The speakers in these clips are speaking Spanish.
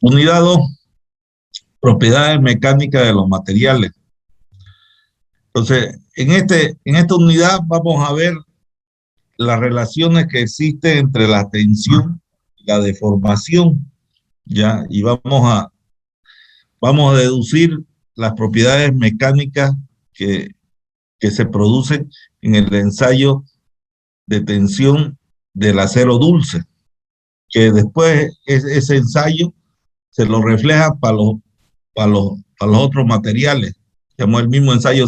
Unidad 2, propiedades mecánicas de los materiales. Entonces, en esta unidad vamos a ver las relaciones que existen entre la tensión y la deformación, ¿ya? Y vamos a deducir las propiedades mecánicas que se producen en el ensayo de tensión del acero dulce, que después ese ensayo se lo refleja para los otros materiales. Llamó el mismo ensayo,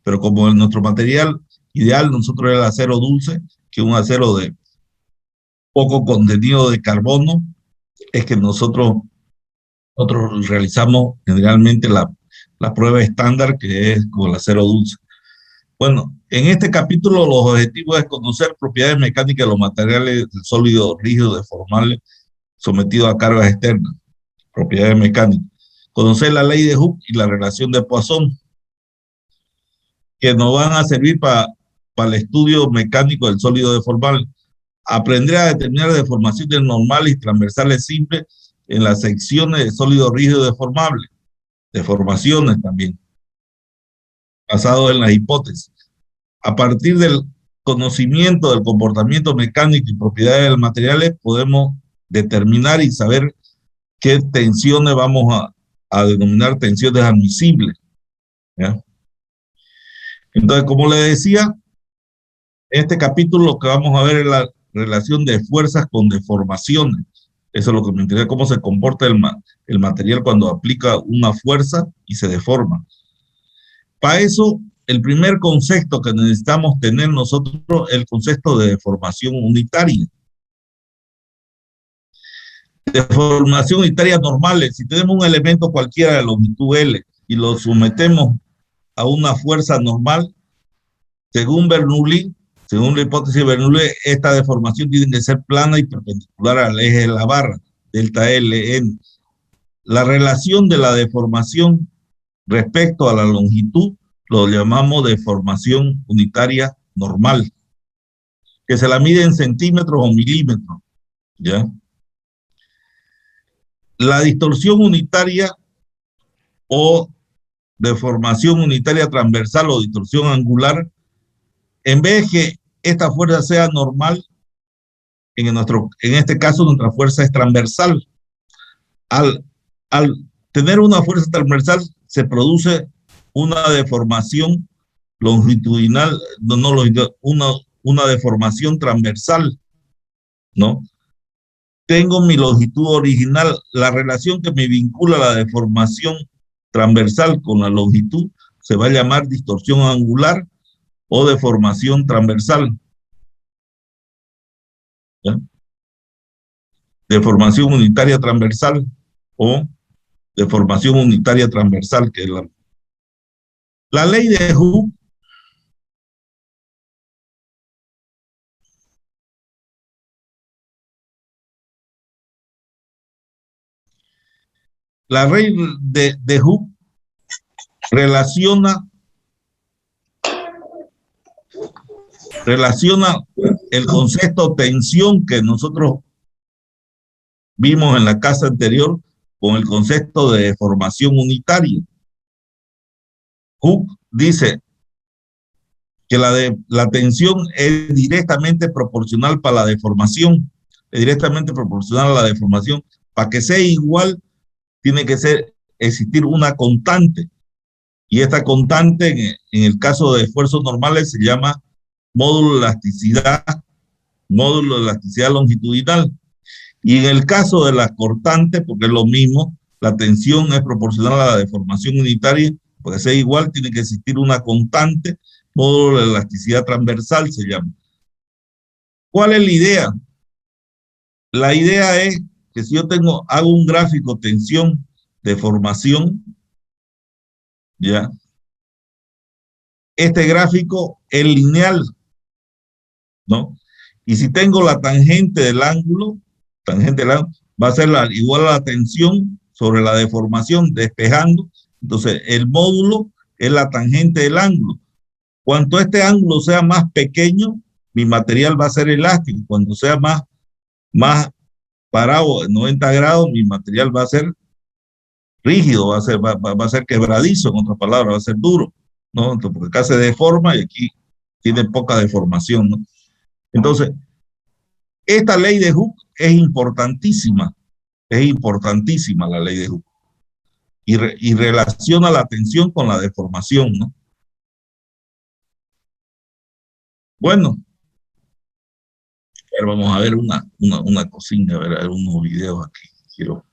pero como nuestro material ideal, nosotros era el acero dulce, que es un acero de poco contenido de carbono, es que nosotros realizamos generalmente la prueba estándar, que es con el acero dulce. Bueno, en este capítulo los objetivos es conocer propiedades mecánicas de los materiales sólidos, rígidos, deformables, sometidos a cargas externas, propiedades mecánicas. Conocer la ley de Hooke y la relación de Poisson, que nos van a servir para el estudio mecánico del sólido deformable. Aprender a determinar deformaciones normales y transversales simples en las secciones de sólido rígido deformable. Deformaciones también, basado en las hipótesis. A partir del conocimiento del comportamiento mecánico y propiedades de los materiales, podemos determinar y saber qué tensiones vamos a denominar tensiones admisibles, ¿ya? Entonces, como le decía, en este capítulo lo que vamos a ver es la relación de fuerzas con deformaciones. Eso es lo que me interesa, cómo se comporta el material cuando aplica una fuerza y se deforma. Para eso, el primer concepto que necesitamos tener nosotros es el concepto de deformación unitaria. Deformación unitaria normal. Si tenemos un elemento cualquiera de longitud L y lo sometemos a una fuerza normal, según Bernoulli, según la hipótesis de Bernoulli, esta deformación tiene que ser plana y perpendicular al eje de la barra, delta Ln. La relación de la deformación respecto a la longitud lo llamamos deformación unitaria normal, que se la mide en centímetros o milímetros, ¿ya? La distorsión unitaria o deformación unitaria transversal o distorsión angular, en vez de que esta fuerza sea normal, en este caso nuestra fuerza es transversal. Al tener una fuerza transversal se produce una deformación longitudinal, una deformación transversal, ¿no? Tengo mi longitud original, la relación que me vincula la deformación transversal con la longitud se va a llamar distorsión angular o deformación transversal, ¿ya? Deformación unitaria transversal o deformación unitaria transversal, que es la ley de Hooke. La ley de Hooke relaciona el concepto tensión que nosotros vimos en la clase anterior con el concepto de deformación unitaria. Hooke dice que la tensión es directamente proporcional para la deformación, es directamente proporcional a la deformación. Para que sea igual, tiene que existir una constante. Y esta constante, en el caso de esfuerzos normales, se llama módulo de elasticidad longitudinal. Y en el caso de las constantes, porque es lo mismo, la tensión es proporcional a la deformación unitaria, porque sea igual, tiene que existir una constante, módulo de elasticidad transversal se llama. ¿Cuál es la idea? La idea es que si yo hago un gráfico tensión, deformación, ¿ya? Este gráfico es lineal, ¿no? Y si tengo la tangente del ángulo, va a ser igual a la tensión sobre la deformación, despejando. Entonces, el módulo es la tangente del ángulo. Cuanto este ángulo sea más pequeño, mi material va a ser elástico. Cuando sea más parado en 90 grados, mi material va a ser rígido, va a ser quebradizo, en otras palabras, va a ser duro, ¿no? Entonces, porque acá se deforma y aquí tiene poca deformación, ¿no? Entonces, esta ley de Hooke es importantísima la ley de Hooke, y relaciona la tensión con la deformación, ¿no? Bueno, vamos a ver una cocina, a ver unos videos aquí. Quiero.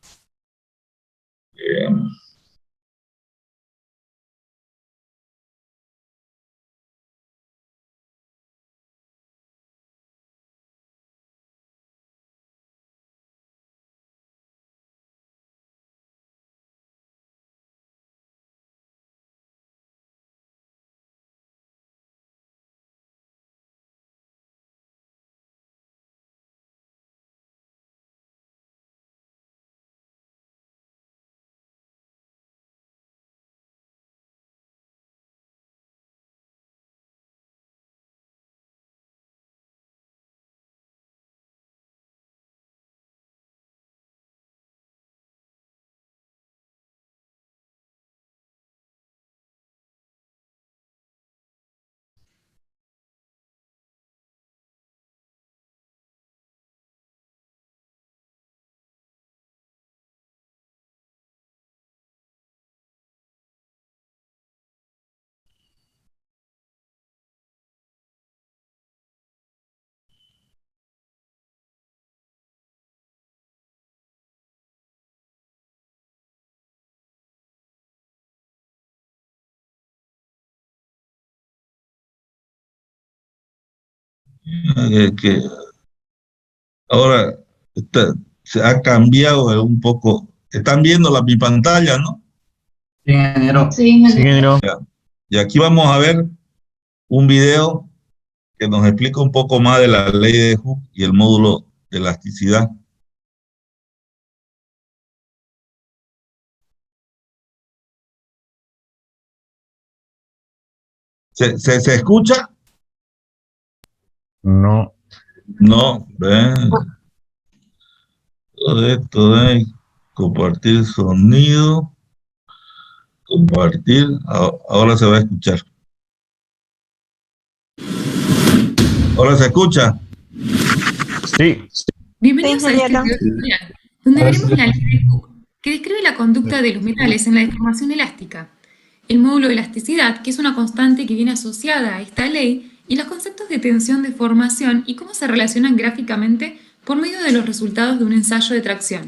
eh, que ahora se ha cambiado un poco. Están viendo mi pantalla, ¿no? Sí, ingeniero. Sí, ingeniero. Y aquí vamos a ver un video que nos explica un poco más de la ley de Hooke y el módulo de elasticidad. ¿Se escucha? No. No, ven. Todo esto de compartir sonido, compartir. Ahora se va a escuchar. ¿Ahora se escucha? Sí. Bienvenidos a este ingeniero. video tutorial, donde Ahora veremos sí. la ley de Hooke, que describe la conducta de los metales en la deformación elástica, el módulo de elasticidad, que es una constante que viene asociada a esta ley, y los conceptos de tensión, deformación y cómo se relacionan gráficamente por medio de los resultados de un ensayo de tracción.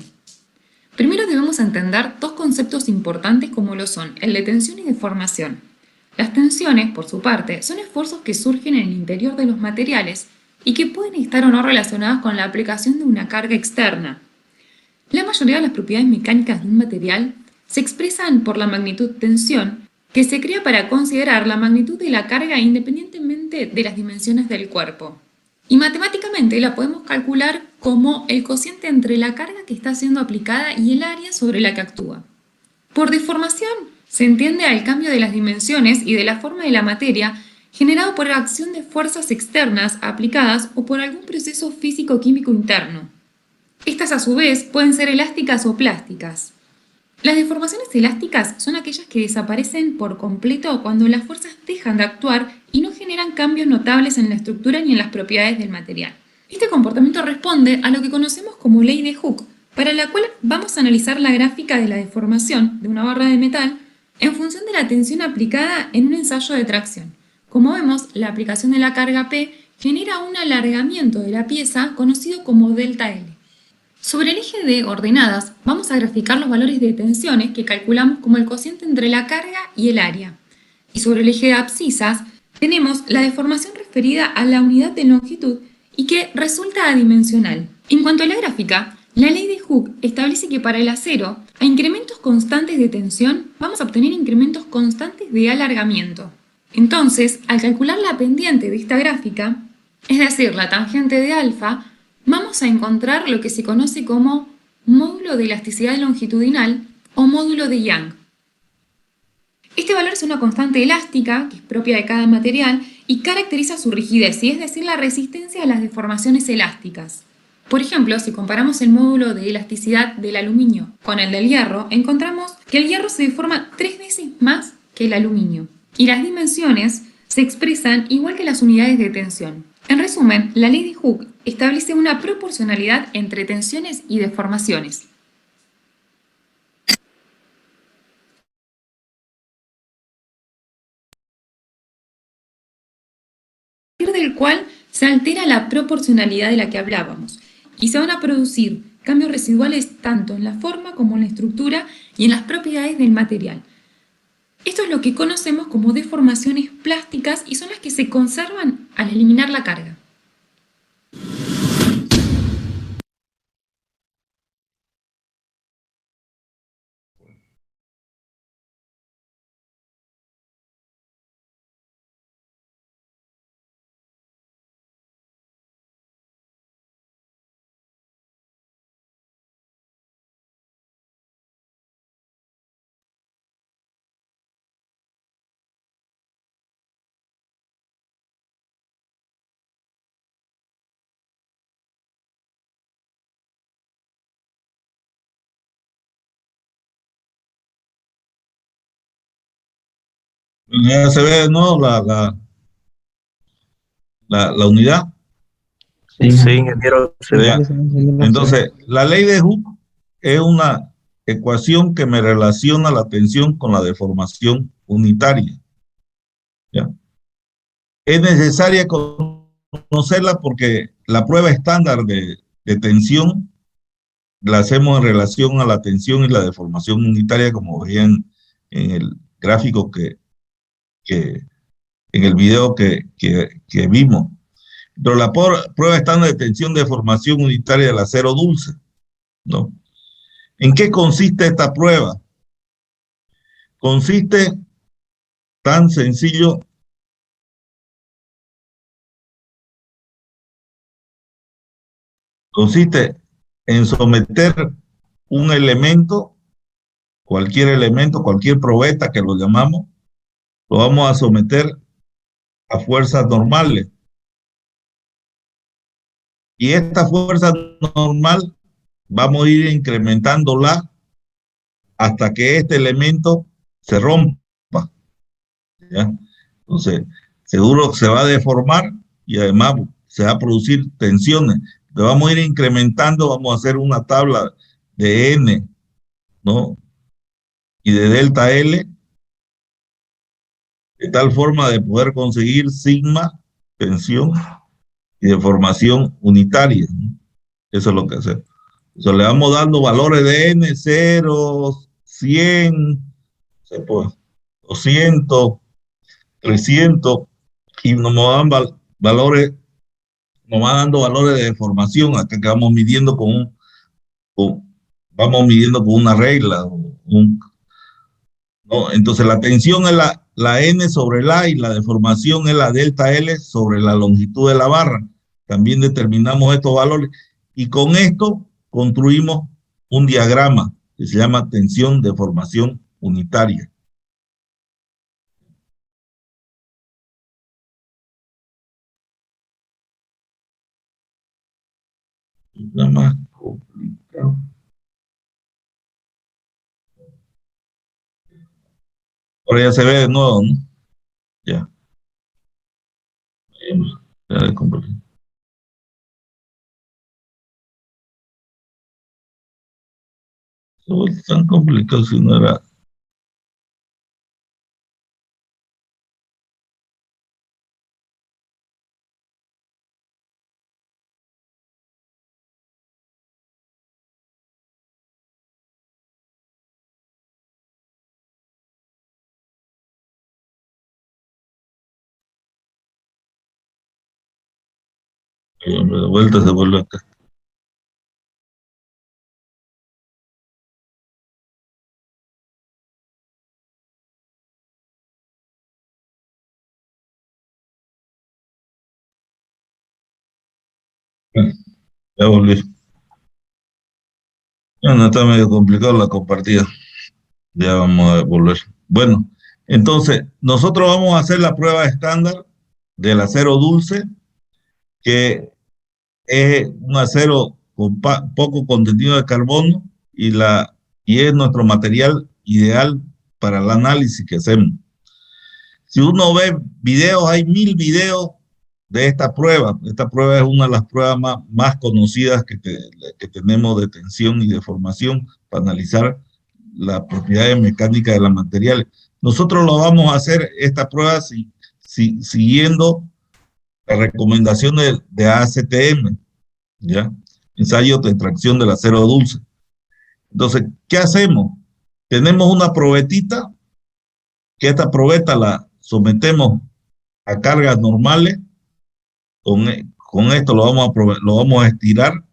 Primero debemos entender dos conceptos importantes como lo son el de tensión y deformación. Las tensiones, por su parte, son esfuerzos que surgen en el interior de los materiales y que pueden estar o no relacionados con la aplicación de una carga externa. La mayoría de las propiedades mecánicas de un material se expresan por la magnitud tensión, que se crea para considerar la magnitud de la carga independientemente de las dimensiones del cuerpo. Y matemáticamente la podemos calcular como el cociente entre la carga que está siendo aplicada y el área sobre la que actúa. Por deformación se entiende al cambio de las dimensiones y de la forma de la materia generado por la acción de fuerzas externas aplicadas o por algún proceso físico-químico interno. Estas a su vez pueden ser elásticas o plásticas. Las deformaciones elásticas son aquellas que desaparecen por completo cuando las fuerzas dejan de actuar y no generan cambios notables en la estructura ni en las propiedades del material. Este comportamiento responde a lo que conocemos como ley de Hooke, para la cual vamos a analizar la gráfica de la deformación de una barra de metal en función de la tensión aplicada en un ensayo de tracción. Como vemos, la aplicación de la carga P genera un alargamiento de la pieza conocido como delta L. Sobre el eje de ordenadas vamos a graficar los valores de tensiones que calculamos como el cociente entre la carga y el área. Y sobre el eje de abscisas tenemos la deformación referida a la unidad de longitud y que resulta adimensional. En cuanto a la gráfica, la ley de Hooke establece que para el acero, a incrementos constantes de tensión, vamos a obtener incrementos constantes de alargamiento. Entonces, al calcular la pendiente de esta gráfica, es decir, la tangente de alfa, vamos a encontrar lo que se conoce como módulo de elasticidad longitudinal o módulo de Young. Este valor es una constante elástica, que es propia de cada material, y caracteriza su rigidez, y es decir, la resistencia a las deformaciones elásticas. Por ejemplo, si comparamos el módulo de elasticidad del aluminio con el del hierro, encontramos que el hierro se deforma 3 veces más que el aluminio. Y las dimensiones se expresan igual que las unidades de tensión. En resumen, la ley de Hooke establece una proporcionalidad entre tensiones y deformaciones. A partir del cual se altera la proporcionalidad de la que hablábamos y se van a producir cambios residuales tanto en la forma como en la estructura y en las propiedades del material. Esto es lo que conocemos como deformaciones plásticas y son las que se conservan al eliminar la carga. Ya se ve, ¿no? La unidad. Sí, ingeniero. Vea. Entonces, la ley de Hooke es una ecuación que me relaciona la tensión con la deformación unitaria. ¿Ya? Es necesaria conocerla porque la prueba estándar de tensión la hacemos en relación a la tensión y la deformación unitaria, como veían en el gráfico en el video que vimos. Pero la prueba estándar de tensión de deformación unitaria del acero dulce, ¿no? ¿En qué consiste esta prueba? Consiste tan sencillo consiste en someter un elemento, cualquier probeta que lo llamamos, lo vamos a someter a fuerzas normales. Y esta fuerza normal vamos a ir incrementándola hasta que este elemento se rompa. ¿Ya? Entonces, seguro se va a deformar y además se va a producir tensiones. Le vamos a ir incrementando, vamos a hacer una tabla de N, ¿no? Y de delta L, de tal forma de poder conseguir sigma, tensión y deformación unitaria, ¿no? Eso es lo que hacemos. Entonces le vamos dando valores de N, 0, 100, 200, 300, y nos dan valores, nos va dando valores de deformación, acá que vamos midiendo vamos midiendo con una regla, ¿no? Entonces la tensión es la N sobre el A y la deformación es la delta L sobre la longitud de la barra. También determinamos estos valores y con esto construimos un diagrama que se llama tensión deformación unitaria. Nada más complicado. Ahora ya se ve de nuevo, ¿no? Ya. Ya le compartí. No es tan complicado si no era. De vuelta se vuelve acá. Ya volví. Bueno, está medio complicado la compartida. Ya vamos a volver. Bueno, entonces, nosotros vamos a hacer la prueba estándar del acero dulce, que es un acero con poco contenido de carbono y es nuestro material ideal para el análisis que hacemos. Si uno ve videos, hay 1000 videos de esta prueba. Esta prueba es una de las pruebas más conocidas que tenemos de tensión y de formación para analizar las propiedades mecánicas de los materiales. Nosotros lo vamos a hacer, esta prueba, siguiendo las recomendaciones de ACTM, ¿ya? Ensayo de extracción del acero dulce. Entonces, ¿qué hacemos? Tenemos una probetita, que esta probeta la sometemos a cargas normales. Con esto lo vamos a estirar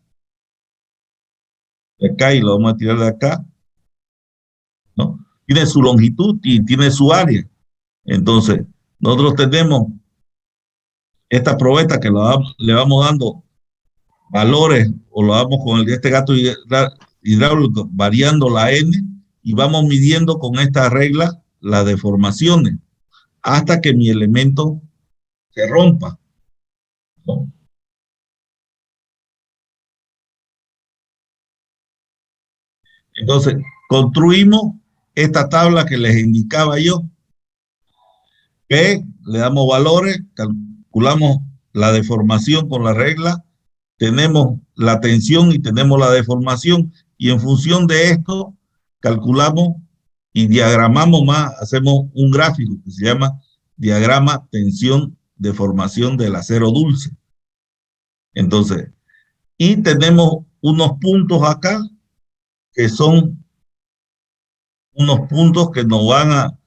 de acá y lo vamos a estirar de acá, ¿no? Tiene su longitud y tiene su área. Entonces, nosotros tenemos esta probeta que le vamos dando valores, o lo damos con este gato hidráulico, variando la N, y vamos midiendo con esta regla las deformaciones hasta que mi elemento se rompa, ¿no? Entonces, construimos esta tabla que les indicaba yo, que le damos valores, calculamos la deformación con la regla, tenemos la tensión y tenemos la deformación, y en función de esto calculamos y diagramamos más, hacemos un gráfico que se llama diagrama tensión-deformación del acero dulce. Entonces, y tenemos unos puntos acá, que son unos puntos que nos van a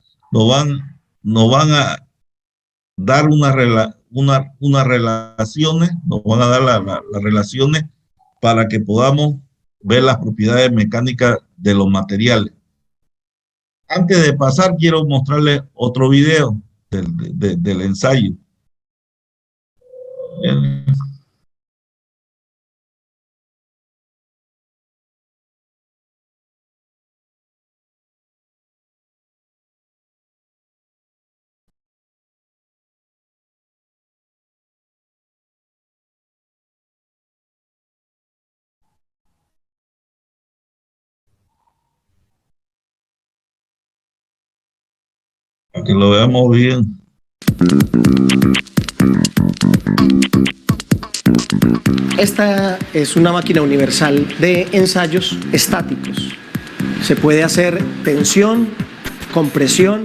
dar unas relaciones, nos van a dar las relaciones para que podamos ver las propiedades mecánicas de los materiales. Antes de pasar, quiero mostrarles otro video del ensayo. Para que lo veamos bien. Esta es una máquina universal de ensayos estáticos. Se puede hacer tensión, compresión,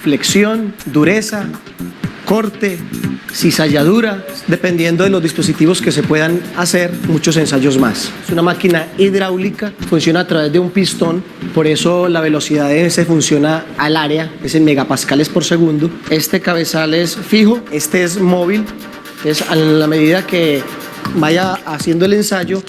flexión, dureza, corte, cizalladura, dependiendo de los dispositivos que se puedan hacer, muchos ensayos más. Es una máquina hidráulica, funciona a través de un pistón, por eso la velocidad de ese funciona al área, es en megapascales por segundo. Este cabezal es fijo, este es móvil, es a la medida que vaya haciendo el ensayo,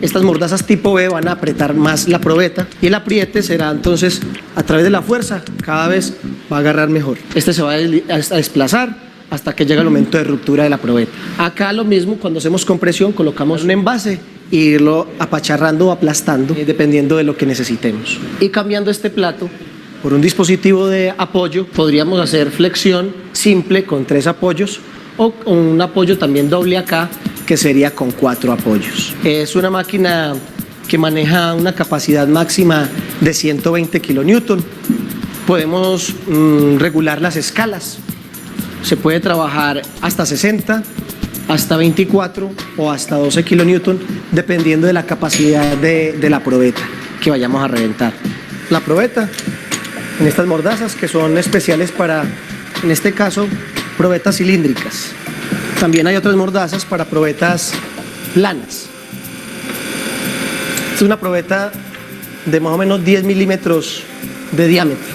estas mordazas tipo B van a apretar más la probeta y el apriete será entonces a través de la fuerza, cada vez va a agarrar mejor. Este se va a desplazar hasta que llega el momento de ruptura de la probeta. Acá lo mismo, cuando hacemos compresión colocamos un envase e irlo apacharrando o aplastando dependiendo de lo que necesitemos. Y cambiando este plato por un dispositivo de apoyo, podríamos hacer flexión simple con 3 apoyos o un apoyo también doble acá, que sería con 4 apoyos. Es una máquina que maneja una capacidad máxima de 120 kilonewton. Podemos regular las escalas. Se puede trabajar hasta 60, hasta 24 o hasta 12 kilonewton, dependiendo de la capacidad de la probeta que vayamos a reventar. La probeta en estas mordazas, que son especiales para, en este caso, probetas cilíndricas. También hay otras mordazas para probetas planas. Es una probeta de más o menos 10 milímetros de diámetro.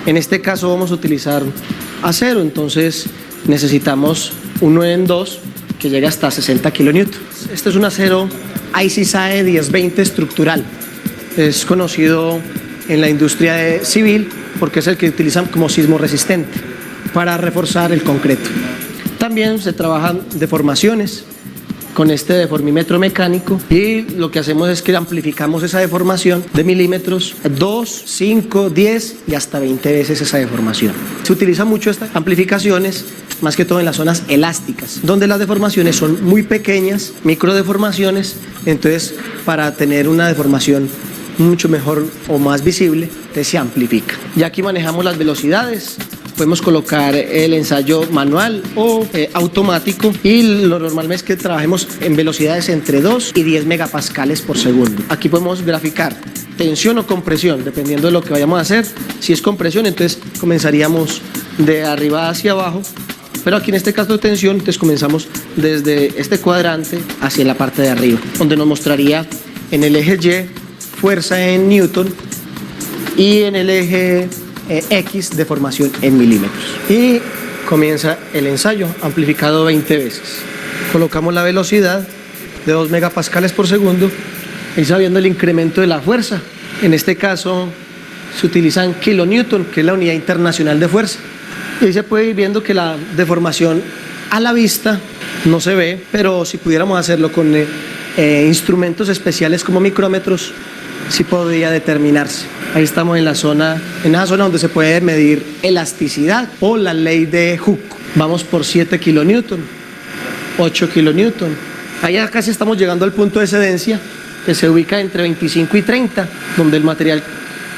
En este caso vamos a utilizar acero, entonces necesitamos un 9 en 2 que llega hasta 60 kilonewton. Este es un acero ICSAE 1020 estructural. Es conocido en la industria civil porque es el que utilizan como sismo resistente para reforzar el concreto. También se trabajan deformaciones con este deformímetro mecánico y lo que hacemos es que amplificamos esa deformación de milímetros 2, 5, 10 y hasta 20 veces esa deformación. Se utiliza mucho estas amplificaciones, más que todo en las zonas elásticas, donde las deformaciones son muy pequeñas, microdeformaciones, entonces para tener una deformación mucho mejor o más visible, se amplifica. Ya aquí manejamos las velocidades. Podemos colocar el ensayo manual o automático y lo normal es que trabajemos en velocidades entre 2 y 10 megapascales por segundo. Aquí podemos graficar tensión o compresión, dependiendo de lo que vayamos a hacer. Si es compresión, entonces comenzaríamos de arriba hacia abajo, pero aquí en este caso de tensión, entonces comenzamos desde este cuadrante hacia la parte de arriba, donde nos mostraría en el eje Y fuerza en newton y en el eje X deformación en milímetros. Y comienza el ensayo amplificado 20 veces. Colocamos la velocidad de 2 megapascales por segundo y sabiendo el incremento de la fuerza. En este caso se utilizan kilonewton, que es la unidad internacional de fuerza. Y ahí se puede ir viendo que la deformación a la vista no se ve, pero si pudiéramos hacerlo con instrumentos especiales como micrómetros, sí podría determinarse. Ahí estamos en esa zona donde se puede medir elasticidad o la ley de Hooke. Vamos por 7 kilonewton, 8 kilonewton. Allá casi estamos llegando al punto de excedencia, que se ubica entre 25 y 30, donde el material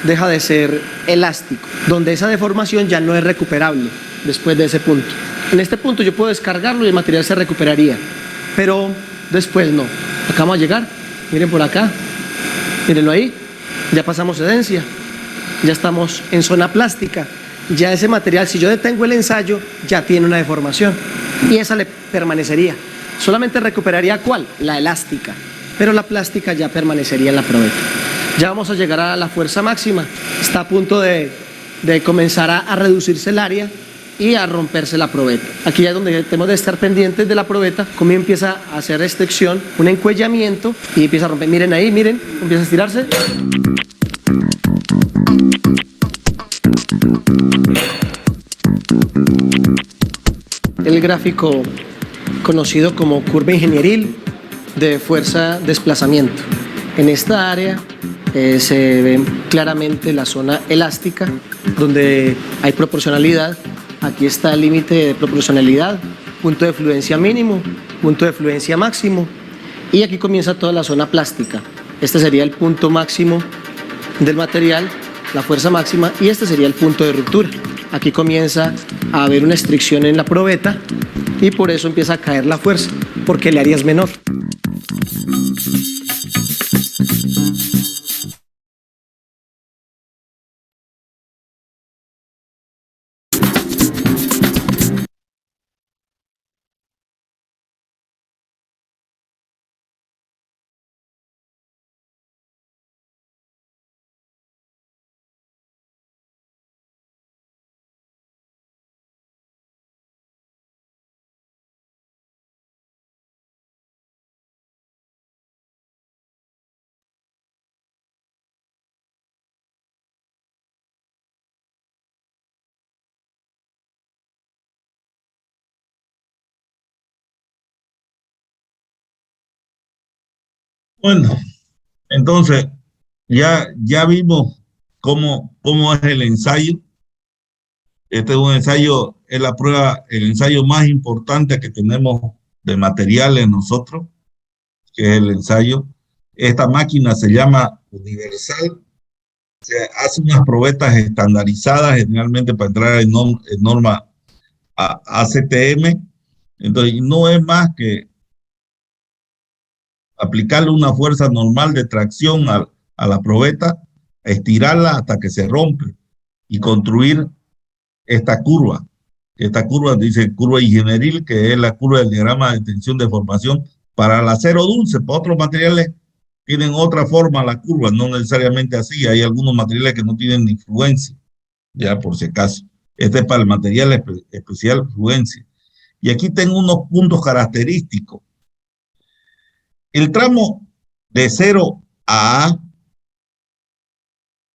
deja de ser elástico, donde esa deformación ya no es recuperable después de ese punto. En este punto yo puedo descargarlo y el material se recuperaría, pero después no. Acá vamos a llegar, miren por acá. Mírenlo ahí, ya pasamos excedencia, ya estamos en zona plástica, ya ese material, si yo detengo el ensayo, ya tiene una deformación y esa le permanecería. Solamente recuperaría ¿cuál? La elástica, pero la plástica ya permanecería en la probeta. Ya vamos a llegar a la fuerza máxima, está a punto de comenzar a reducirse el área y a romperse la probeta. Aquí ya es donde tenemos de estar pendientes de la probeta, cómo empieza a hacer restricción, un encuellamiento y empieza a romper. Miren ahí, miren, empieza a estirarse. El gráfico conocido como curva ingenieril de fuerza-desplazamiento. En esta área se ve claramente la zona elástica, donde hay proporcionalidad. Aquí está el límite de proporcionalidad, punto de fluencia mínimo, punto de fluencia máximo, y aquí comienza toda la zona plástica. Este sería el punto máximo del material, la fuerza máxima, y este sería el punto de ruptura. Aquí comienza a haber una estricción en la probeta y por eso empieza a caer la fuerza, porque el área es menor. Bueno, entonces ya vimos cómo es el ensayo. Este es un ensayo, es la prueba, el ensayo más importante que tenemos de materiales nosotros, que es el ensayo. Esta máquina se llama universal. Se hace unas probetas estandarizadas generalmente para entrar en norma ACTM. Entonces, no es más que aplicarle una fuerza normal de tracción a la probeta, estirarla hasta que se rompe y construir esta curva. Esta curva dice curva ingenieril, que es la curva del diagrama de tensión de formación para el acero dulce. Para otros materiales tienen otra forma la curva, no necesariamente así. Hay algunos materiales que no tienen ni fluencia, ya por si acaso. Este es para el material especial fluencia. Y aquí tengo unos puntos característicos. El tramo de 0 a A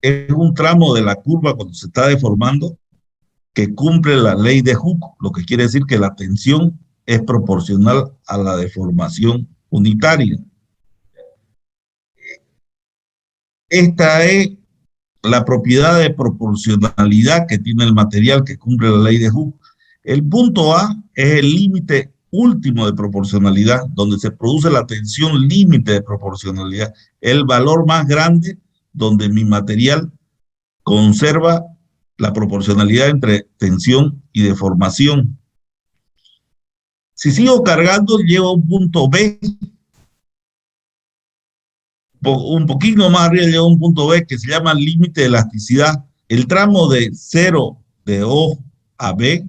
es un tramo de la curva cuando se está deformando que cumple la ley de Hooke, lo que quiere decir que la tensión es proporcional a la deformación unitaria. Esta es la propiedad de proporcionalidad que tiene el material que cumple la ley de Hooke. El punto A es el límite último de proporcionalidad, donde se produce la tensión límite de proporcionalidad, el valor más grande donde mi material conserva la proporcionalidad entre tensión y deformación. Si sigo cargando, llego a un punto B, un poquito más arriba llego a un punto B que se llama límite de elasticidad. El tramo de 0 de O a B,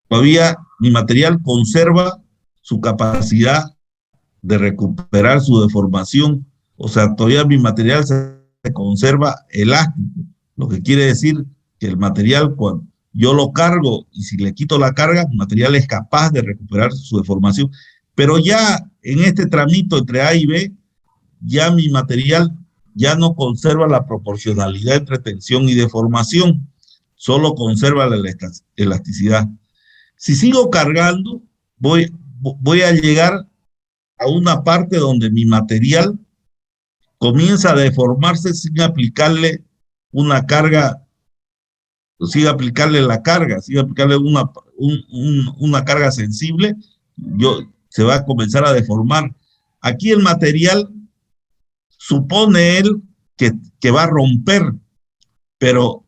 todavía mi material conserva su capacidad de recuperar su deformación. O sea, todavía mi material se conserva elástico, lo que quiere decir que el material, cuando yo lo cargo y si le quito la carga, el material es capaz de recuperar su deformación. Pero ya en este tramito entre A y B, ya mi material ya no conserva la proporcionalidad entre tensión y deformación, solo conserva la elasticidad. Si sigo cargando, voy a llegar a una parte donde mi material comienza a deformarse sin aplicarle una carga, sin aplicarle la carga, sin aplicarle una carga sensible, se va a comenzar a deformar. Aquí el material supone él que va a romper, pero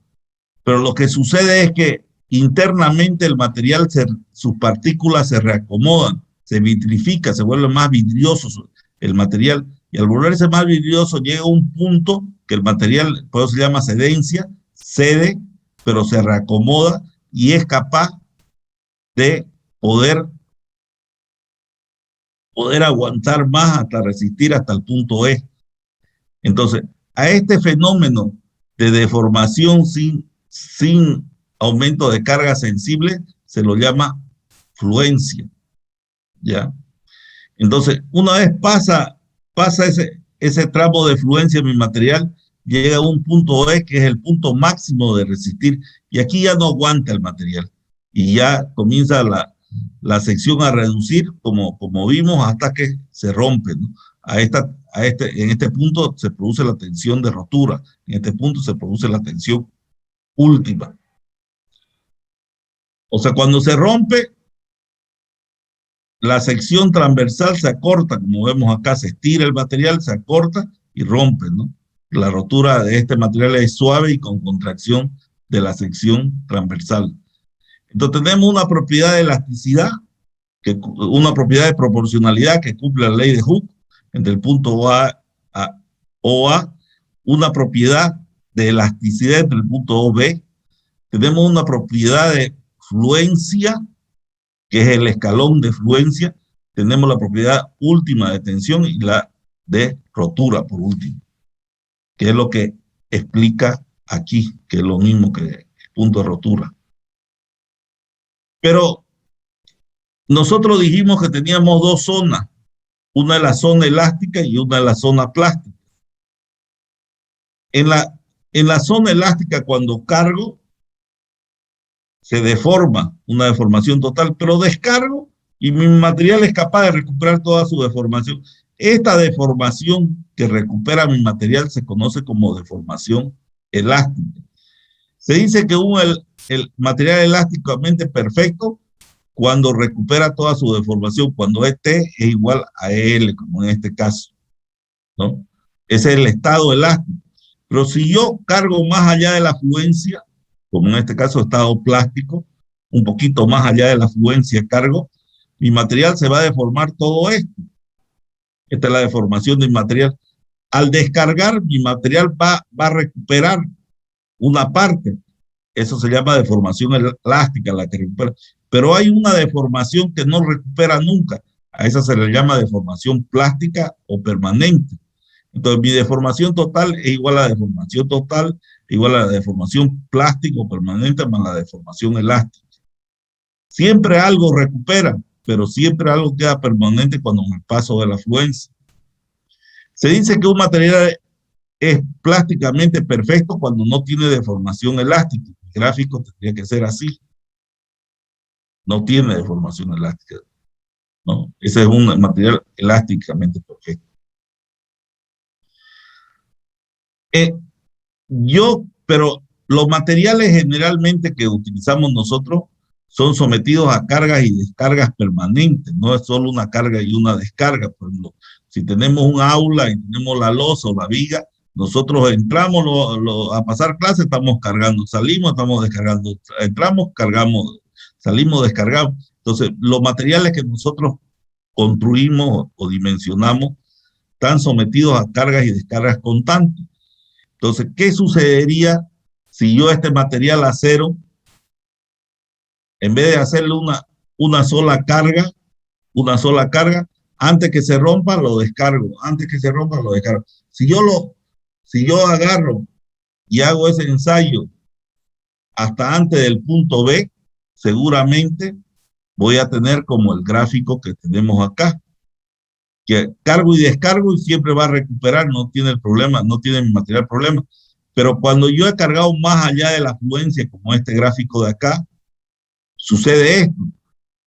lo que sucede es que internamente el material, sus partículas se reacomodan, se vitrifica, se vuelve más vidrioso el material, y al volverse más vidrioso llega a un punto que el material, por eso se llama cedencia, cede, pero se reacomoda y es capaz de poder aguantar más hasta resistir hasta el punto E. Entonces, a este fenómeno de deformación sin aumento de carga sensible se lo llama fluencia, ¿ya? Entonces, una vez pasa ese tramo de fluencia en mi material, llega a un punto E que es el punto máximo de resistir, y aquí ya no aguanta el material, y ya comienza la sección a reducir, como vimos, hasta que se rompe, ¿no? En este punto se produce la tensión de rotura, en este punto se produce la tensión última. O sea, cuando se rompe, la sección transversal se acorta, como vemos acá, se estira el material, se acorta y rompe, ¿no? La rotura de este material es suave y con contracción de la sección transversal. Entonces tenemos una propiedad de elasticidad, una propiedad de proporcionalidad que cumple la ley de Hooke, entre el punto A a OA, una propiedad de elasticidad entre el punto OB, tenemos una propiedad de fluencia, que es el escalón de fluencia, tenemos la propiedad última de tensión y la de rotura, por último, que es lo que explica aquí, que es lo mismo que el punto de rotura. Pero nosotros dijimos que teníamos dos zonas, una es la zona elástica y una es la zona plástica. En la zona elástica, cuando cargo, se deforma, una deformación total, pero descargo y mi material es capaz de recuperar toda su deformación. Esta deformación que recupera mi material se conoce como deformación elástica. Se dice que el material elásticamente perfecto cuando recupera toda su deformación, cuando T es igual a L, como en este caso, ¿no? Ese es el estado elástico. Pero si yo cargo más allá de la fluencia, como en este caso estado plástico, un poquito más allá de la fluencia cargo, mi material se va a deformar todo esto. Esta es la deformación del material. Al descargar, mi material va a recuperar una parte. Eso se llama deformación elástica, la que recupera. Pero hay una deformación que no recupera nunca. A esa se le llama deformación plástica o permanente. Entonces, mi deformación total es igual a la deformación total, igual a la deformación plástica o permanente más la deformación elástica. Siempre algo recupera, pero siempre algo queda permanente cuando me paso de la fluencia. Se dice que un material es plásticamente perfecto cuando no tiene deformación elástica. El gráfico tendría que ser así. no tiene deformación elástica, ¿no? Ese es un material elásticamente perfecto. Pero los materiales generalmente que utilizamos nosotros son sometidos a cargas y descargas permanentes, no es solo una carga y una descarga. Por ejemplo, si tenemos un aula y tenemos la losa o la viga, nosotros entramos a pasar clases, estamos cargando, salimos, estamos descargando, entramos, cargamos, salimos, descargamos. Entonces, los materiales que nosotros construimos o dimensionamos están sometidos a cargas y descargas constantes. Entonces, ¿qué sucedería si yo este material acero, en vez de hacerle una sola carga, antes que se rompa, lo descargo, antes que se rompa, lo descargo? Si yo agarro y hago ese ensayo hasta antes del punto B, seguramente voy a tener como el gráfico que tenemos acá, que cargo y descargo y siempre va a recuperar, no tiene el problema, no tiene mi material problema. Pero cuando yo he cargado más allá de la afluencia, como este gráfico de acá, sucede esto.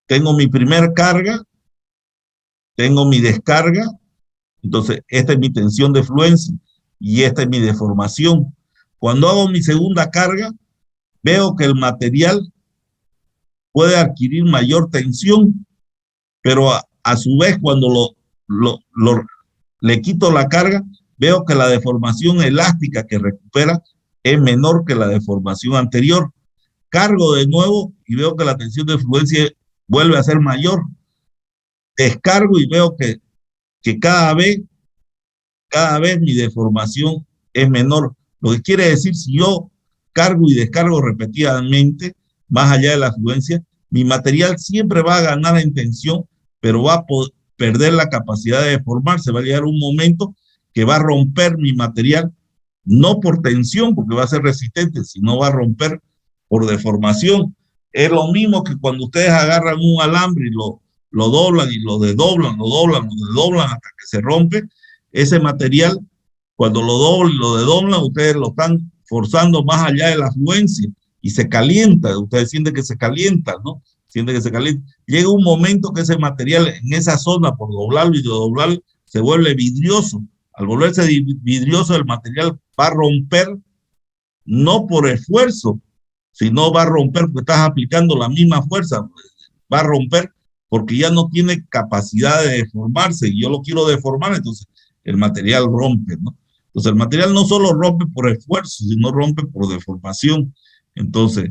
Tengo mi primer carga, tengo mi descarga, entonces esta es mi tensión de fluencia y esta es mi deformación. Cuando hago mi segunda carga, veo que el material puede adquirir mayor tensión, pero a su vez cuando le quito la carga, veo que la deformación elástica que recupera es menor que la deformación anterior. Cargo de nuevo y veo que la tensión de fluencia vuelve a ser mayor. Descargo y veo que cada vez mi deformación es menor. Lo que quiere decir, si yo cargo y descargo repetidamente, más allá de la fluencia, mi material siempre va a ganar en tensión, pero va a perder la capacidad de deformarse. Va a llegar un momento que va a romper mi material, no por tensión, porque va a ser resistente, sino va a romper por deformación. Es lo mismo que cuando ustedes agarran un alambre y lo doblan y lo desdoblan, hasta que se rompe. Ese material, cuando lo doblan y lo desdoblan, ustedes lo están forzando más allá de la fluencia y se calienta. Ustedes sienten que se calienta, ¿no? Sienten que se calienta. Llega un momento que ese material en esa zona, por doblarlo y doblarlo, se vuelve vidrioso. Al volverse vidrioso, el material va a romper, no por esfuerzo, sino va a romper porque estás aplicando la misma fuerza. Va a romper porque ya no tiene capacidad de deformarse y yo lo quiero deformar, entonces el material rompe, ¿no? Entonces el material no solo rompe por esfuerzo, sino rompe por deformación. Entonces,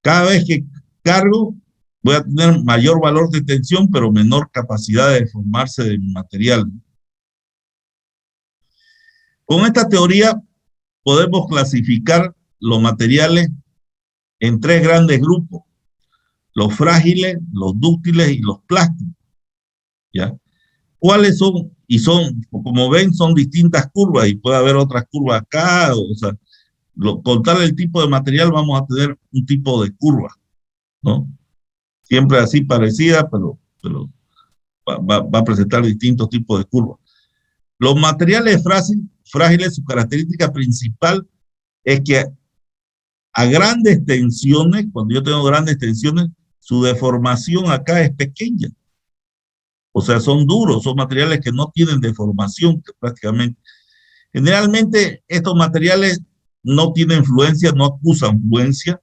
cada vez que cargo, voy a tener mayor valor de tensión, pero menor capacidad de deformarse de mi material. Con esta teoría podemos clasificar los materiales en tres grandes grupos: los frágiles, los dúctiles y los plásticos. ¿Ya? ¿Cuáles son? Y son, como ven, son distintas curvas y puede haber otras curvas acá. O sea, con tal el tipo de material vamos a tener un tipo de curva, ¿no? Siempre así parecida, pero va a presentar distintos tipos de curvas. Los materiales frágiles, su característica principal es que a grandes tensiones, cuando yo tengo grandes tensiones, su deformación acá es pequeña. O sea, son duros, son materiales que no tienen deformación prácticamente. Generalmente estos materiales no tienen fluencia, no acusan fluencia,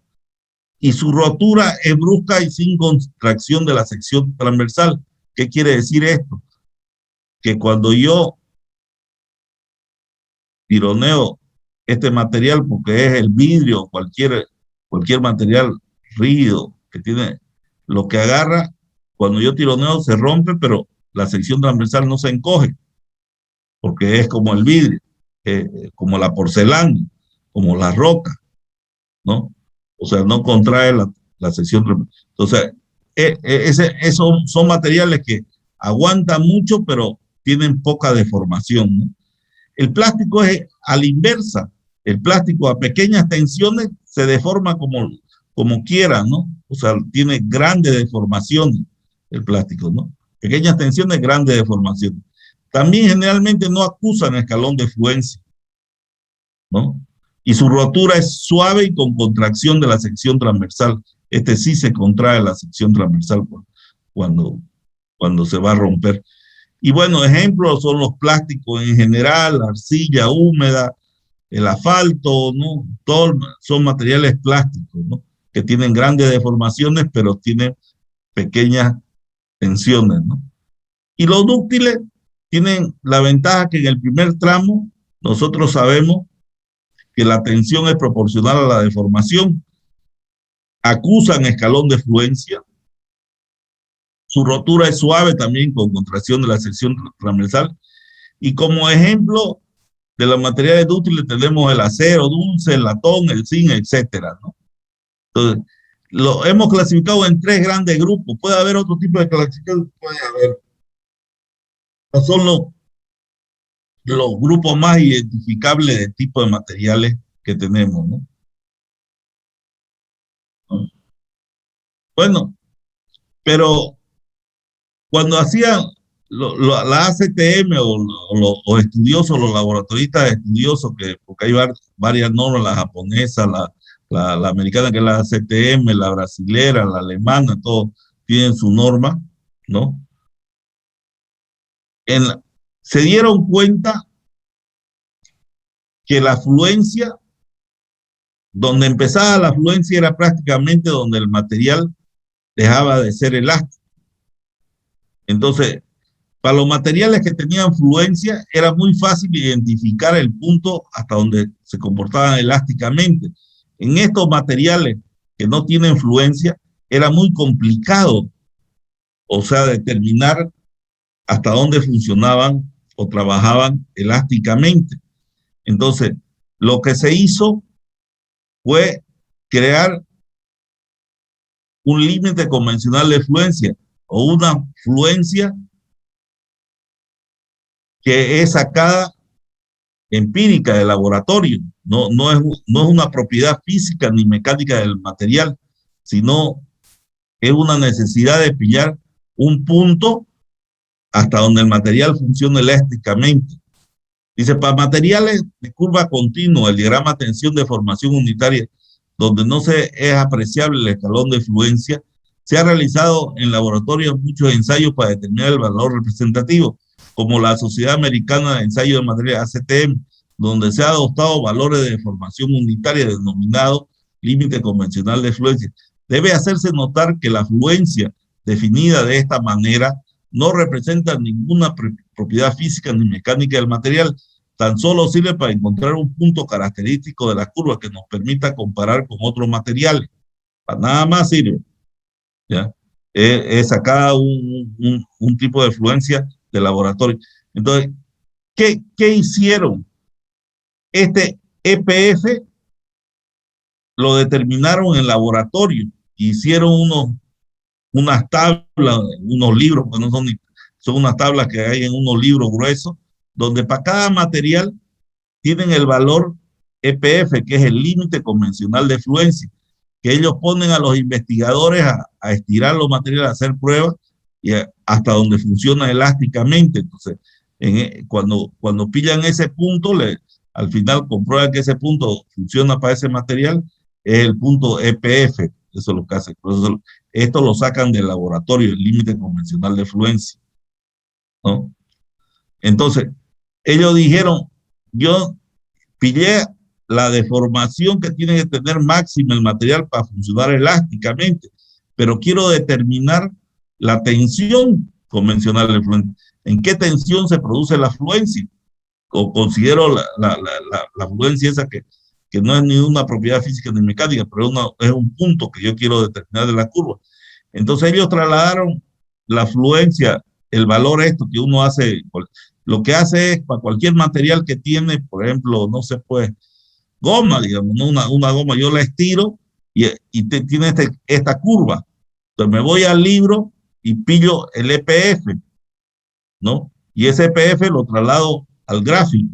y su rotura es brusca y sin contracción de la sección transversal. ¿Qué quiere decir esto? Que cuando yo tironeo este material, porque es el vidrio, cualquier material rígido que tiene, lo que agarra, cuando yo tironeo se rompe, pero la sección transversal no se encoge, porque es como el vidrio, como la porcelana, como la roca, ¿no? O sea, no contrae la sección transversal. Entonces, esos son materiales que aguantan mucho, pero tienen poca deformación, ¿no? El plástico es a la inversa. El plástico a pequeñas tensiones se deforma como quiera, ¿no? O sea, tiene grandes deformaciones el plástico, ¿no? Pequeñas tensiones, grandes deformaciones. También generalmente no acusan escalón de fluencia, ¿no? Y su rotura es suave y con contracción de la sección transversal. este sí se contrae la sección transversal cuando se va a romper. Y bueno, ejemplos son los plásticos en general, la arcilla húmeda, el asfalto, ¿no? Todos son materiales plásticos, ¿no? Que tienen grandes deformaciones, pero tienen pequeñas tensiones, ¿no? Y los dúctiles tienen la ventaja que en el primer tramo nosotros sabemos que la tensión es proporcional a la deformación, acusan escalón de fluencia, su rotura es suave también con contracción de la sección transversal, y como ejemplo de los materiales dúctiles tenemos el acero dulce, el latón, el zinc, etcétera, ¿no? Entonces, lo hemos clasificado en 3 grandes grupos. Puede haber otro tipo de clasificación, puede haber. No son los grupos más identificables de tipo de materiales que tenemos, ¿no? Bueno, pero cuando hacían la ACTM o estudiosos, los laboratoristas estudiosos, porque hay varias normas, la japonesa, la americana que es la ACTM, la brasilera, la alemana, todos tienen su norma, ¿no? Se dieron cuenta que la fluencia, donde empezaba la fluencia era prácticamente donde el material dejaba de ser elástico. Entonces, para los materiales que tenían fluencia, era muy fácil identificar el punto hasta donde se comportaban elásticamente. En estos materiales que no tienen fluencia, era muy complicado, o sea, determinar hasta dónde funcionaban o trabajaban elásticamente. Entonces, lo que se hizo fue crear un límite convencional de fluencia o una fluencia que es sacada empírica del laboratorio. No es una propiedad física ni mecánica del material, sino es una necesidad de pillar un punto hasta donde el material funciona elásticamente. Dice, para materiales de curva continua, el diagrama tensión de formación unitaria, donde no se es apreciable el escalón de fluencia, se ha realizado en laboratorios muchos ensayos para determinar el valor representativo, como la Sociedad Americana de Ensayo de Materiales, ACTM, donde se ha adoptado valores de formación unitaria denominado límite convencional de fluencia. Debe hacerse notar que la fluencia definida de esta manera no representa ninguna propiedad física ni mecánica del material, tan solo sirve para encontrar un punto característico de la curva que nos permita comparar con otros materiales. Para nada más sirve. ¿Ya? Es sacar un tipo de fluencia de laboratorio. Entonces, ¿qué hicieron? Este EPF lo determinaron en laboratorio, hicieron unas tablas, unos libros, que no son unas tablas que hay en unos libros gruesos, donde para cada material tienen el valor EPF, que es el límite convencional de fluencia, que ellos ponen a los investigadores a estirar los materiales, a hacer pruebas, y hasta donde funciona elásticamente. Entonces, cuando pillan ese punto, al final comprueban que ese punto funciona para ese material, es el punto EPF. Eso es lo que hace. Esto lo sacan del laboratorio, el límite convencional de fluencia, ¿no? Entonces, ellos dijeron, yo pillé la deformación que tiene que tener máxima el material para funcionar elásticamente, pero quiero determinar la tensión convencional de fluencia. ¿En qué tensión se produce la fluencia? O considero la fluencia esa que no es ni una propiedad física ni mecánica, pero es un punto que yo quiero determinar de la curva. Entonces ellos trasladaron la fluencia, el valor esto que uno hace, lo que hace es para cualquier material que tiene, por ejemplo, no sé, pues, goma, digamos, ¿no? Una goma, yo la estiro y tiene esta curva. Entonces me voy al libro y pillo el EPF, ¿no? Y ese EPF lo traslado al gráfico.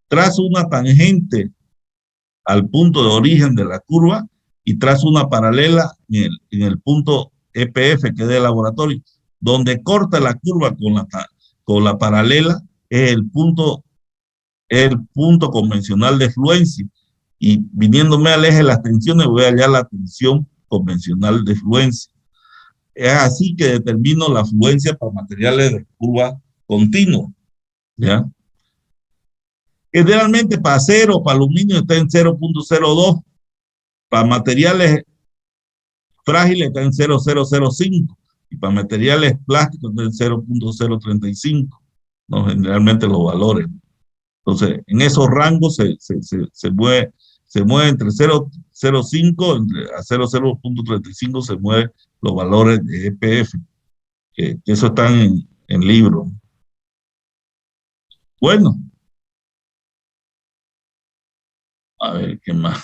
Trazo una tangente al punto de origen de la curva y trazo una paralela en el punto EPF, que es del laboratorio, donde corta la curva con la paralela, es el punto convencional de fluencia. Y viniéndome al eje de las tensiones, voy a hallar la tensión convencional de fluencia. Es así que determino la fluencia para materiales de curva continua, ¿ya? Generalmente para acero, para aluminio está en 0.02, para materiales frágiles está en 0.005 y para materiales plásticos está en 0.035, ¿no? Generalmente los valores. Entonces, en esos rangos se mueve entre 0.05 a 0.035 se mueven los valores de EPF, que eso están en libros. Bueno, a ver, ¿qué más?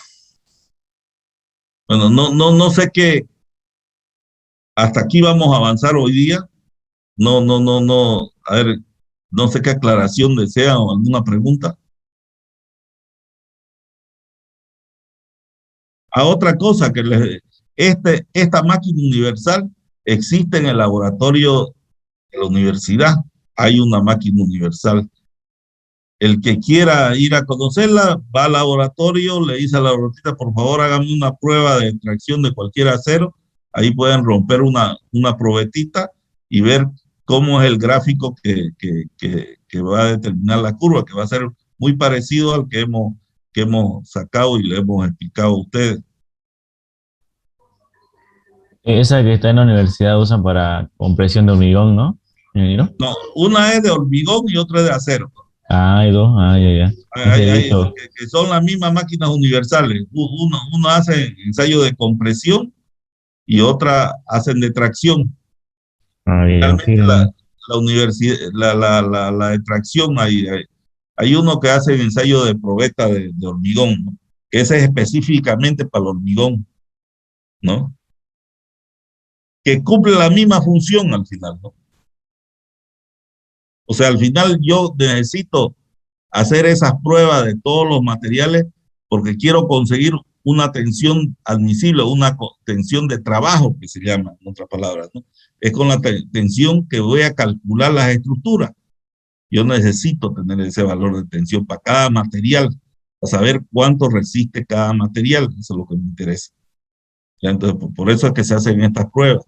Bueno, no sé qué, hasta aquí vamos a avanzar hoy día. No, a ver, no sé qué aclaración desean o alguna pregunta. A otra cosa que esta máquina universal existe en el laboratorio de la universidad. Hay una máquina universal. El que quiera ir a conocerla, va al laboratorio, le dice a la laboratorista, por favor, hágame una prueba de extracción de cualquier acero. Ahí pueden romper una probetita y ver cómo es el gráfico que va a determinar la curva, que va a ser muy parecido al que hemos sacado y le hemos explicado a ustedes. Esa que está en la universidad usan para compresión de hormigón, ¿no, ingeniero? No, una es de hormigón y otra es de acero. Ah, hay dos, ya. Que son las mismas máquinas universales. Uno hace ensayo de compresión y otra hacen de tracción. Realmente la de tracción, hay uno que hace ensayo de probeta de hormigón, ¿no? Que ese es específicamente para el hormigón, ¿no? Que cumple la misma función al final, ¿no? O sea, al final yo necesito hacer esas pruebas de todos los materiales porque quiero conseguir una tensión admisible, una tensión de trabajo, que se llama, en otras palabras, ¿no? Es con la tensión que voy a calcular las estructuras. Yo necesito tener ese valor de tensión para cada material, para saber cuánto resiste cada material. Eso es lo que me interesa. ¿Ya? Entonces, por eso es que se hacen estas pruebas.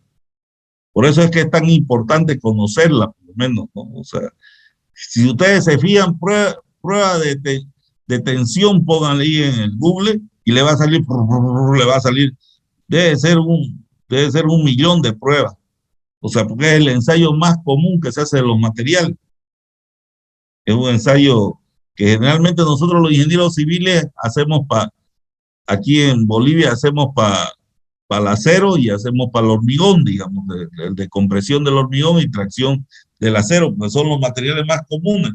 Por eso es que es tan importante conocerla, por lo menos, ¿no? O sea, si ustedes se fijan, prueba de tensión, pónganle ahí en el Google y le va a salir, debe ser un millón de pruebas. O sea, porque es el ensayo más común que se hace de los materiales. Es un ensayo que generalmente nosotros los ingenieros civiles hacemos aquí en Bolivia hacemos para el acero y hacemos para el hormigón, digamos, de compresión del hormigón y tracción del acero, porque son los materiales más comunes.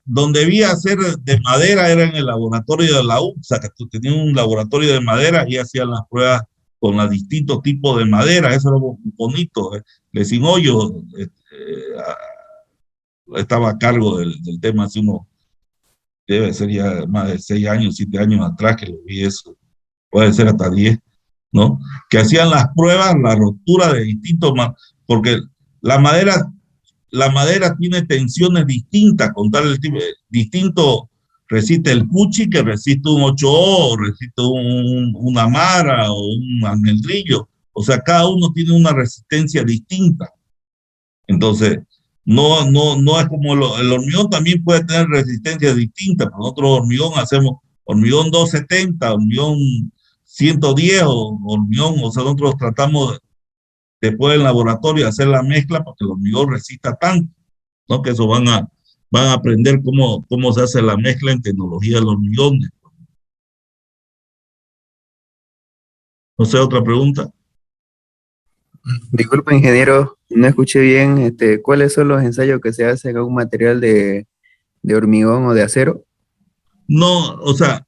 Donde debía hacer de madera era en el laboratorio de la UPSA, que tenía un laboratorio de madera y hacían las pruebas con los distintos tipos de madera. Eso era bonito. Lesin Hoyo estaba a cargo del tema hace debe ser ya más de 6 años, 7 años atrás que lo vi eso, puede ser hasta 10, ¿no? Que hacían las pruebas, la ruptura de distintos, porque la madera tiene tensiones distintas, con tal tipo, distinto resiste el cuchi que resiste un 8O, resiste una mara o un almendrillo. O sea, cada uno tiene una resistencia distinta. Entonces, no es como el hormigón también puede tener resistencia distinta, pero nosotros hormigón hacemos hormigón 270, hormigón 110 o hormigón, o sea, nosotros tratamos después del laboratorio hacer la mezcla para que el hormigón resista tanto, ¿no? Que eso van a aprender cómo se hace la mezcla en tecnología del hormigón. No sé, otra pregunta. Disculpe, ingeniero, no escuché bien, ¿cuáles son los ensayos que se hacen a un material de hormigón o de acero? No, o sea,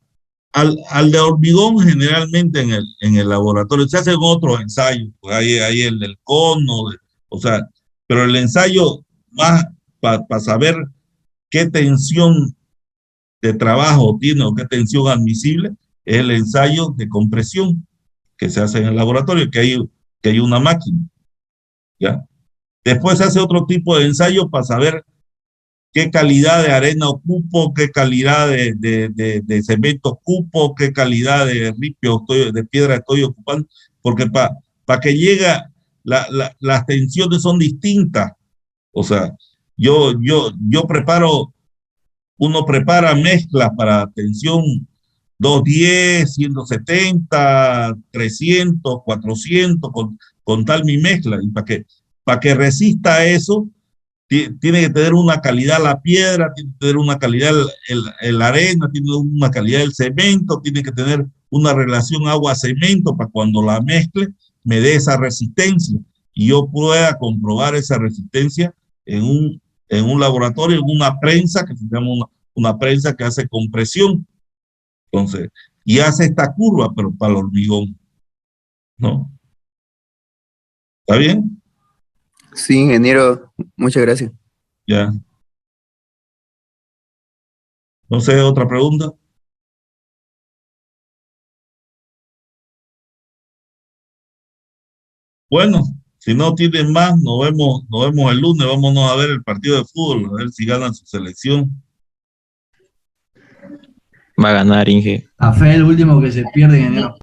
al de hormigón generalmente en el laboratorio se hacen otros ensayos, pues hay el del cono, o sea, pero el ensayo más para saber qué tensión de trabajo tiene o qué tensión admisible es el ensayo de compresión que se hace en el laboratorio, que hay una máquina, ¿ya? Después se hace otro tipo de ensayo para saber qué calidad de arena ocupo, qué calidad de cemento ocupo, qué calidad de ripio, de piedra estoy ocupando, porque para que llegue, las tensiones son distintas. O sea, yo uno prepara mezclas para tensión 210, 170, 300, 400, con tal mi mezcla. Y para que resista eso, tiene que tener una calidad la piedra, tiene que tener una calidad el arena, tiene una calidad el cemento, tiene que tener una relación agua-cemento para cuando la mezcle me dé esa resistencia y yo pueda comprobar esa resistencia en un laboratorio, en una prensa que se llama una prensa que hace compresión. Entonces, y hace esta curva, pero para el hormigón, ¿no? ¿Está bien? Sí, ingeniero, muchas gracias. Ya. No sé, otra pregunta. Bueno, si no tienen más, nos vemos el lunes. Vámonos a ver el partido de fútbol, a ver si gana su selección. Va a ganar, Inge. Café es el último que se pierde, ingeniero.